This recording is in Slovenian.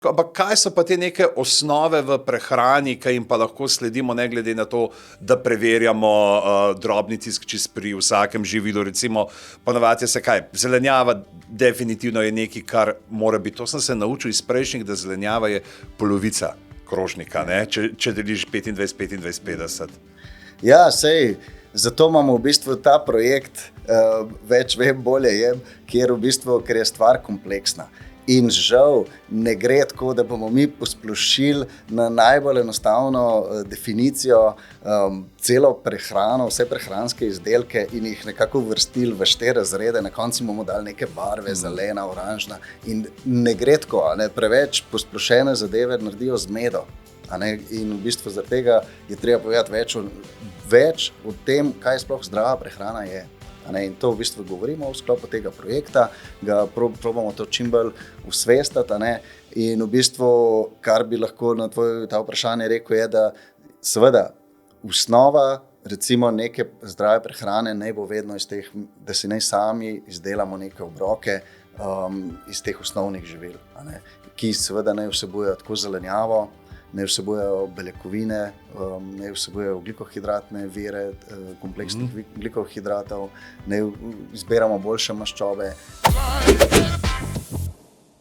Ampak kaj so pa te neke osnove v prehrani, ki jim pa lahko sledimo, ne glede na to, da preverjamo drobni tisk čist pri vsakem živilu, recimo ponavadi se kaj, zelenjava definitivno je nekaj, kar mora biti, to sem se naučil iz prejšnjih, da zelenjava je polovica krožnika, ne? Če deliš 25, 25, 50. Ja, sej, zato imamo v bistvu ta projekt, več vem, bolje jem, ker je stvar kompleksna. In žal ne gre tako, da bomo mi posplošili na najbolj enostavno definicijo celo prehrano, vse prehranske izdelke in jih nekako vrstili v 4 razrede, na koncu bomo dali neke barve, zelena, oranžna in ne gre tako, ne? Preveč posplošene zadeve naredijo zmedo. In v bistvu zaradi tega je treba povedati več o tem, kaj sploh zdrava prehrana je. In to v bistvu govorimo v sklopu tega projekta, ga probamo to čim bolj usvestati. In v bistvu, kar bi lahko na ta vprašanje rekel, je, da seveda osnova recimo neke zdrave prehrane naj bo vedno iz teh, da si naj sami izdelamo neke obroke iz teh osnovnih živil, ki seveda naj vsebujejo tako zelenjavo, ne vsebujejo beljakovine, ne vsebujejo ogljikohidratne vire, kompleksnih ogljikohidratov, ne izberamo boljše maščobe.